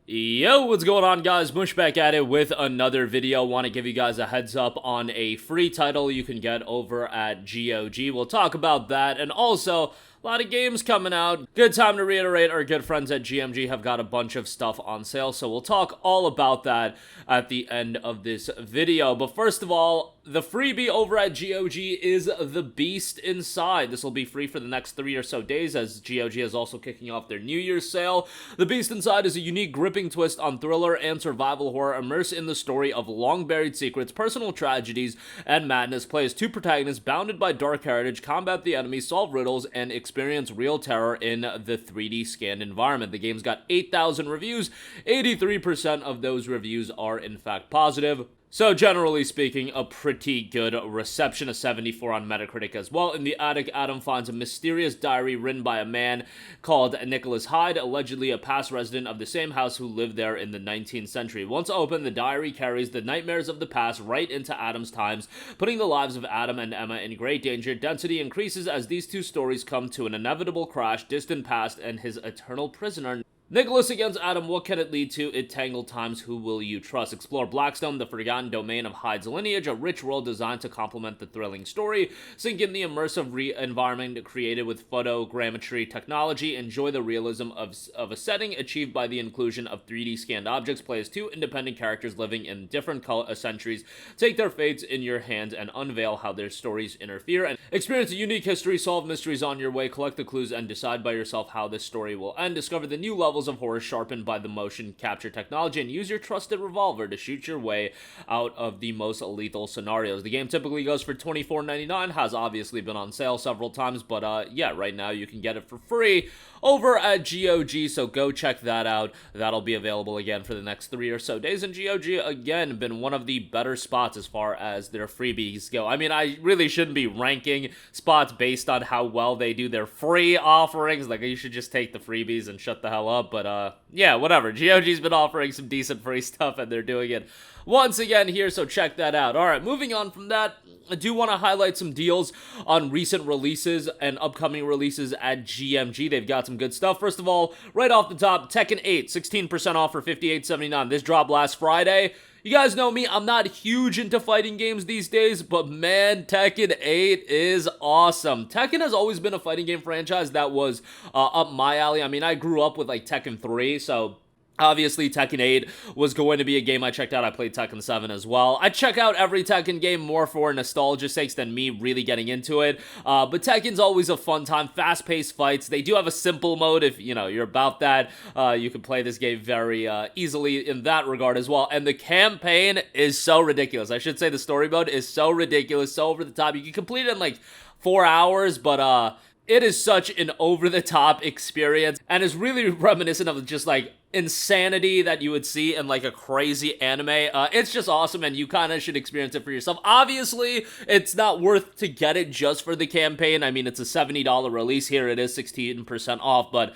Yo, what's going on, guys? Mush back at it with another video. Want to give you guys a heads up on a free title you can get over at GOG. We'll talk about that, and also a lot of games coming out. Good time to reiterate, our good friends at GMG have got a bunch of stuff on sale, so we'll talk all about that at the end of this video. But first of all, the freebie over at GOG is The Beast Inside. This will be free for the next 3 or so days, as GOG is also kicking off their New Year's sale. The Beast Inside is a unique, gripping twist on thriller and survival horror. Immerse in the story of long-buried secrets, personal tragedies, and madness. Play as two protagonists bounded by dark heritage, combat the enemy, solve riddles, and experience real terror in the 3D scanned environment. The game's got 8,000 reviews. 83% of those reviews are in fact positive. So generally speaking, a pretty good reception, a 74 on Metacritic as well. In the attic, Adam finds a mysterious diary written by a man called Nicholas Hyde, allegedly a past resident of the same house who lived there in the 19th century. Once opened, the diary carries the nightmares of the past right into Adam's times, putting the lives of Adam and Emma in great danger. Density increases as these two stories come to an inevitable crash, distant past and his eternal prisoner. Nicholas against Adam, what can it lead to? It tangled times, who will you trust? Explore Blackstone, the forgotten domain of Hyde's lineage, a rich world designed to complement the thrilling story. Sink in the immersive environment created with photogrammetry technology. Enjoy the realism of a setting achieved by the inclusion of 3D scanned objects. Play as two independent characters living in different centuries. Take their fates in your hands and unveil how their stories interfere. And experience a unique history, solve mysteries on your way, collect the clues, and decide by yourself how this story will end. Discover the new levels of horror sharpened by the motion capture technology, and use your trusted revolver to shoot your way out of the most lethal scenarios. The game typically goes for $24.99, has obviously been on sale several times, but yeah, right now you can get it for free over at GOG, so go check that out. That'll be available again for the next 3 or so days, and GOG, again, been one of the better spots as far as their freebies go. I mean, I really shouldn't be ranking spots based on how well they do their free offerings. Like, you should just take the freebies and shut the hell up. But yeah, whatever. GOG's been offering some decent free stuff, and they're doing it once again here, so check that out. Alright, moving on from that, I do want to highlight some deals on recent releases and upcoming releases at GMG. They've got some good stuff. First of all, right off the top, Tekken 8, 16% off for $58.79. This dropped last Friday. You guys know me, I'm not huge into fighting games these days, but man, Tekken 8 is awesome. Tekken has always been a fighting game franchise that was up my alley. I mean, I grew up with like Tekken 3, so obviously, Tekken 8 was going to be a game I checked out. I played Tekken 7 as well. I check out every Tekken game more for nostalgia sakes than me really getting into it. But Tekken's always a fun time. Fast-paced fights. They do have a simple mode if, you know, you're about that. You can play this game very easily in that regard as well. And the campaign is so ridiculous. I should say the story mode is so ridiculous, so over the top. You can complete it in like 4 hours, but it is such an over-the-top experience, and is really reminiscent of just, like, insanity that you would see in, like, a crazy anime. It's just awesome, and you kind of should experience it for yourself. Obviously, it's not worth to get it just for the campaign. I mean, it's a $70 release here. It is 16% off, but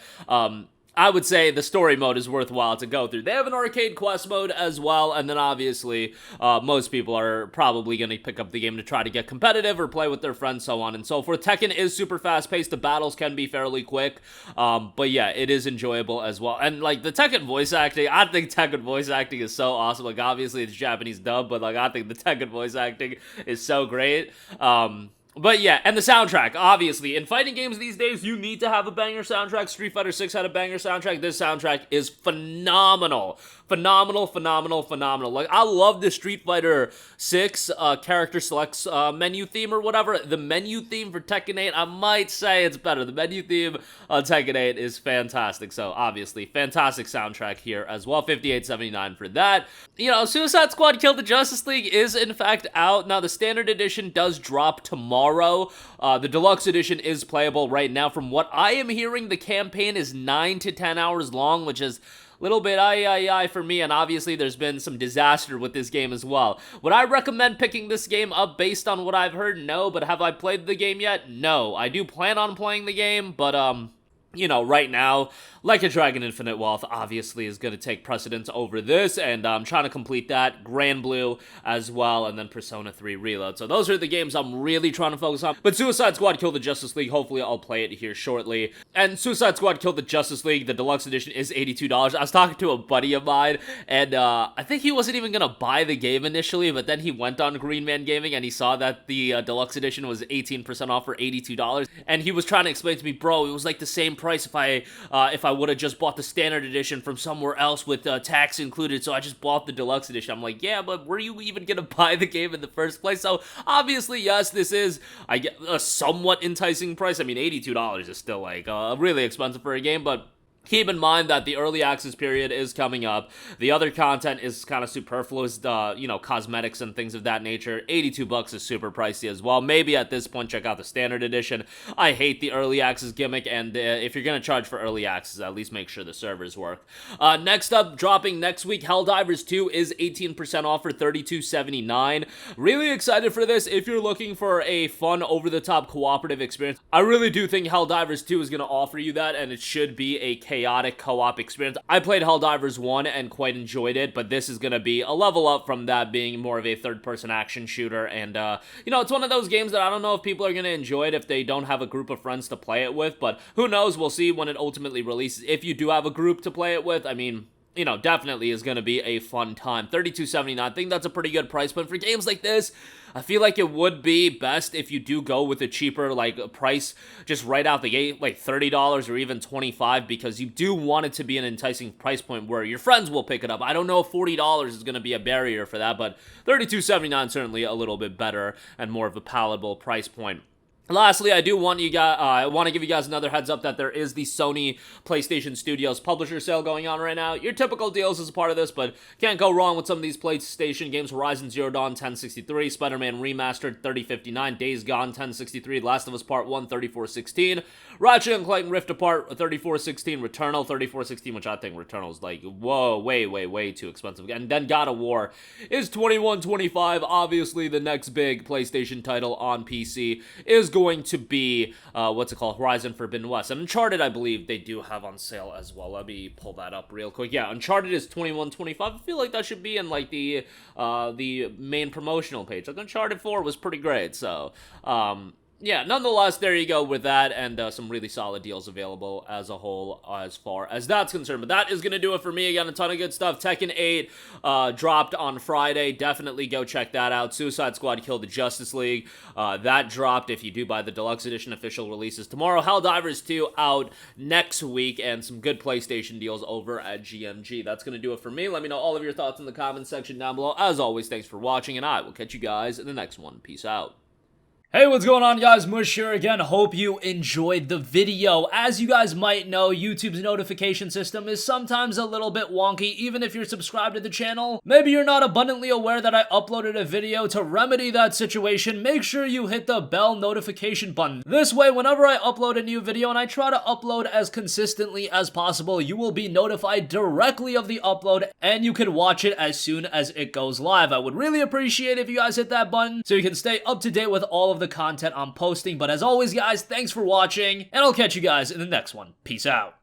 I would say the story mode is worthwhile to go through. They have an arcade quest mode as well, and then obviously most people are probably going to pick up the game to try to get competitive or play with their friends, so on and so forth. Tekken is super fast-paced. The battles can be fairly quick, but yeah, it is enjoyable as well. And like the Tekken voice acting, I think Tekken voice acting is so awesome. Like obviously it's Japanese dub, but like I think the Tekken voice acting is so great. But yeah, and the soundtrack, obviously. In fighting games these days, you need to have a banger soundtrack. Street Fighter 6 had a banger soundtrack. This soundtrack is phenomenal. Phenomenal. Like, I love the Street Fighter 6 character selects menu theme or whatever. The menu theme for Tekken 8, I might say it's better. The menu theme on Tekken 8 is fantastic. So, obviously, fantastic soundtrack here as well. $58.79 for that. You know, Suicide Squad Kill the Justice League is, in fact, out. Now, the standard edition does drop tomorrow. The deluxe edition is playable right now. From what I am hearing, the campaign is 9 to 10 hours long, which is a little bit for me, and obviously there's been some disaster with this game as well. Would I recommend picking this game up based on what I've heard? No, but have I played the game yet? No. I do plan on playing the game, but you know, right now, Like a Dragon Infinite Wealth obviously is going to take precedence over this, and I'm trying to complete that, Grand Blue as well, and then Persona 3 Reload. So those are the games I'm really trying to focus on. But Suicide Squad Kill the Justice League, hopefully I'll play it here shortly. And Suicide Squad Kill the Justice League, the deluxe edition, is $82. I was talking to a buddy of mine, and I think he wasn't even going to buy the game initially, but then he went on Green Man Gaming, and he saw that the deluxe edition was 18% off for $82, and he was trying to explain to me, bro, it was like the same price if I would have just bought the standard edition from somewhere else with tax included, so I just bought the deluxe edition. I'm like, yeah, but were you even gonna buy the game in the first place? So obviously, yes, this is, I get, a somewhat enticing price. I mean, $82 is still like really expensive for a game, but keep in mind that the early access period is coming up. The other content is kind of superfluous, you know, cosmetics and things of that nature. $82 is super pricey as well. Maybe at this point, check out the standard edition. I hate the early access gimmick, and if you're going to charge for early access, at least make sure the servers work. Next up, dropping next week, Helldivers 2 is 18% off for $32.79. Really excited for this. If you're looking for a fun, over-the-top cooperative experience, I really do think Helldivers 2 is going to offer you that, and it should be a chaotic co-op experience. I played Helldivers 1 and quite enjoyed it, but this is going to be a level up from that, being more of a third-person action shooter, and, you know, it's one of those games that I don't know if people are going to enjoy it if they don't have a group of friends to play it with, but who knows, we'll see when it ultimately releases. If you do have a group to play it with, I mean, you know, definitely is going to be a fun time. $32.79, I think that's a pretty good price point for games like this. I feel like it would be best if you do go with a cheaper, like, price just right out the gate, like $30 or even $25, because you do want it to be an enticing price point where your friends will pick it up. I don't know if $40 is going to be a barrier for that, but $32.79 certainly a little bit better and more of a palatable price point. Lastly, I do want you guys, I want to give you guys another heads up that there is the Sony PlayStation Studios publisher sale going on right now. Your typical deals is a part of this, but can't go wrong with some of these PlayStation games. Horizon Zero Dawn 1063, Spider-Man Remastered 3059, Days Gone 1063, Last of Us Part 1 3416, Ratchet & Clank Rift Apart 3416, Returnal 3416, which I think Returnal is like, whoa, way too expensive. And then God of War is 2125. Obviously, the next big PlayStation title on PC is going to be, what's it called, Horizon Forbidden West. And Uncharted, I believe, they do have on sale as well. Let me pull that up real quick. Yeah, Uncharted is $21.25. I feel like that should be in, like, the main promotional page. Like, Uncharted 4 was pretty great, so, yeah, nonetheless, there you go with that, and some really solid deals available as a whole as far as that's concerned. But that is going to do it for me. Again, a ton of good stuff. Tekken 8 dropped on Friday. Definitely go check that out. Suicide Squad Kill the Justice League. That dropped if you do buy the Deluxe Edition official releases tomorrow. Helldivers 2 out next week, and some good PlayStation deals over at GMG. That's going to do it for me. Let me know all of your thoughts in the comments section down below. As always, thanks for watching, and I will catch you guys in the next one. Peace out. Hey, what's going on, guys? Mush here again. Hope you enjoyed the video. As you guys might know, YouTube's notification system is sometimes a little bit wonky, even if you're subscribed to the channel. Maybe you're not abundantly aware that I uploaded a video. To remedy that situation, make sure you hit the bell notification button. This way, whenever I upload a new video, and I try to upload as consistently as possible, you will be notified directly of the upload, and you can watch it as soon as it goes live. I would really appreciate if you guys hit that button so you can stay up to date with all of the content I'm posting. But as always, guys, thanks for watching, and I'll catch you guys in the next one. Peace out.